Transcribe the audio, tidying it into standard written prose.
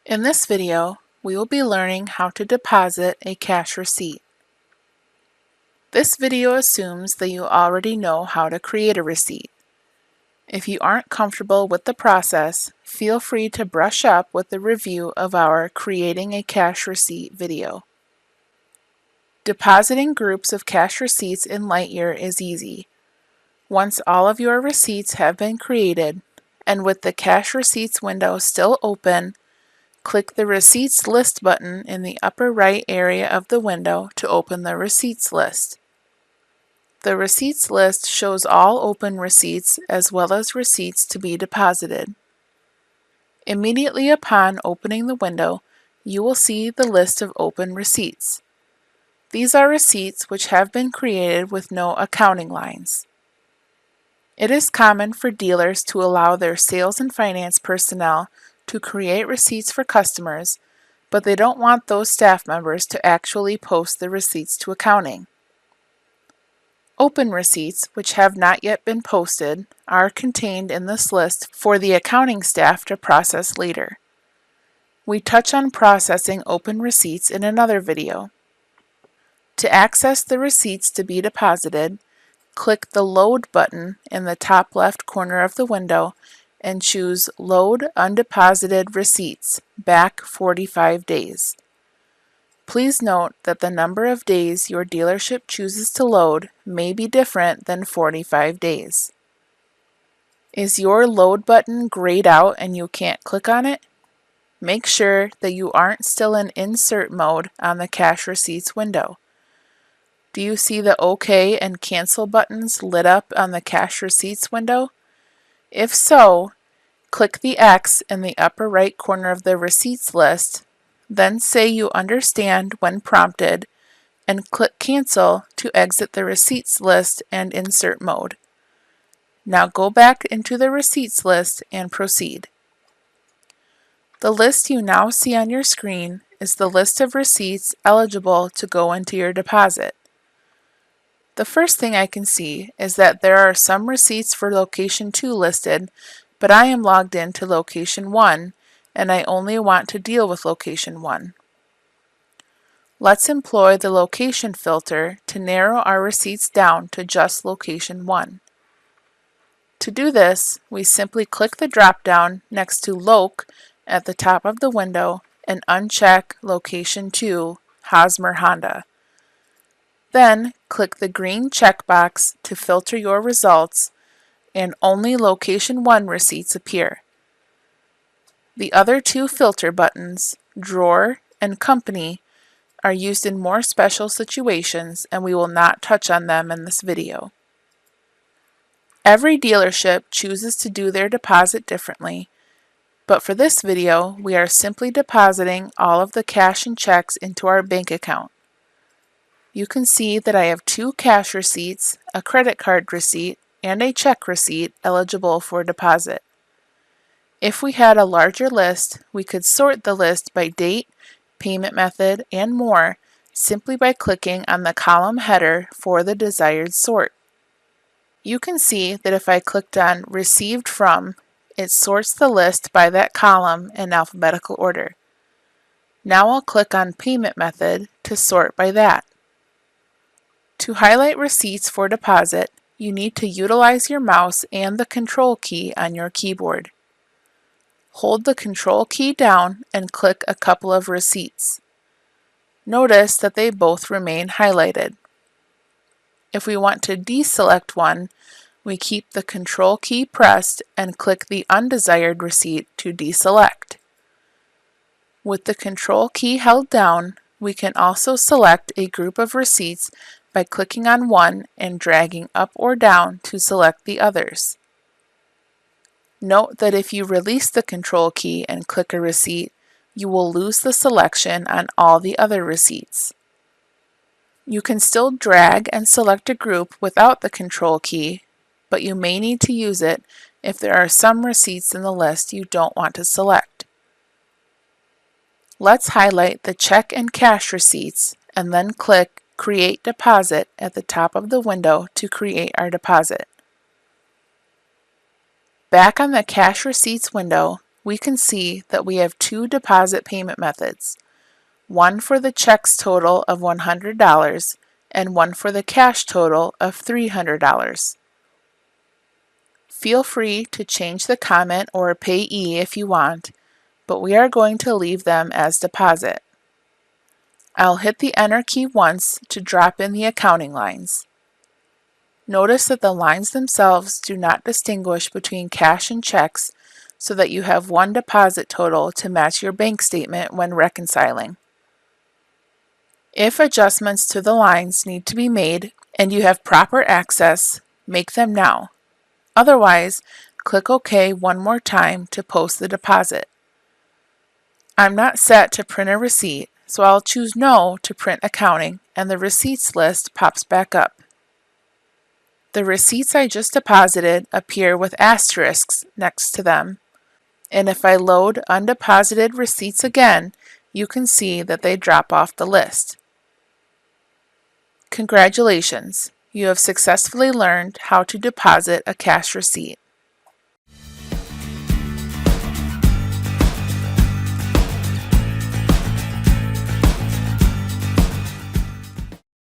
In this video, we will be learning how to deposit a cash receipt. This video assumes that you already know how to create a receipt. If you aren't comfortable with the process, feel free to brush up with the review of our Creating a Cash Receipt video. Depositing groups of cash receipts in LightYear is easy. Once all of your receipts have been created, and with the Cash Receipts window still open, click the Receipts List button in the upper right area of the window to open the Receipts list. The Receipts list shows all open receipts as well as receipts to be deposited. Immediately upon opening the window, you will see the list of open receipts. These are receipts which have been created with no accounting lines. It is common for dealers to allow their sales and finance personnel to create receipts for customers, but they don't want those staff members to actually post the receipts to accounting. Open receipts, which have not yet been posted, are contained in this list for the accounting staff to process later. We touch on processing open receipts in another video. To access the receipts to be deposited, click the Load button in the top left corner of the window and choose Load Undeposited Receipts back 45 days. Please note that the number of days your dealership chooses to load may be different than 45 days. Is your Load button grayed out and you can't click on it? Make sure that you aren't still in Insert mode on the Cash Receipts window. Do you see the OK and Cancel buttons lit up on the Cash Receipts window? If so, click the X in the upper right corner of the Receipts list, then say you understand when prompted, and click Cancel to exit the Receipts list and Insert mode. Now go back into the Receipts list and proceed. The list you now see on your screen is the list of receipts eligible to go into your deposit. The first thing I can see is that there are some receipts for Location 2 listed, but I am logged into Location 1 and I only want to deal with Location 1. Let's employ the Location filter to narrow our receipts down to just Location 1. To do this, we simply click the drop-down next to Loc at the top of the window and uncheck Location 2, Hosmer Honda. Then, click the green checkbox to filter your results, and only Location 1 receipts appear. The other two filter buttons, Drawer and Company, are used in more special situations, and we will not touch on them in this video. Every dealership chooses to do their deposit differently, but for this video, we are simply depositing all of the cash and checks into our bank account. You can see that I have two cash receipts, a credit card receipt, and a check receipt eligible for deposit. If we had a larger list, we could sort the list by date, payment method, and more simply by clicking on the column header for the desired sort. You can see that if I clicked on Received From, it sorts the list by that column in alphabetical order. Now I'll click on Payment Method to sort by that. To highlight receipts for deposit, you need to utilize your mouse and the Control key on your keyboard. Hold the Control key down and click a couple of receipts. Notice that they both remain highlighted. If we want to deselect one, we keep the Control key pressed and click the undesired receipt to deselect. With the Control key held down, we can also select a group of receipts by clicking on one and dragging up or down to select the others. Note that if you release the Control key and click a receipt, you will lose the selection on all the other receipts. You can still drag and select a group without the Control key, but you may need to use it if there are some receipts in the list you don't want to select. Let's highlight the check and cash receipts and then click Create Deposit at the top of the window to create our deposit. Back on the Cash Receipts window, we can see that we have two deposit payment methods, one for the checks total of $100 and one for the cash total of $300. Feel free to change the comment or payee if you want, but we are going to leave them as deposit. I'll hit the Enter key once to drop in the accounting lines. Notice that the lines themselves do not distinguish between cash and checks, so that you have one deposit total to match your bank statement when reconciling. If adjustments to the lines need to be made and you have proper access, make them now. Otherwise, click OK one more time to post the deposit. I'm not set to print a receipt, so I'll choose No to print accounting, and the receipts list pops back up. The receipts I just deposited appear with asterisks next to them, and if I load undeposited receipts again, you can see that they drop off the list. Congratulations! You have successfully learned how to deposit a cash receipt.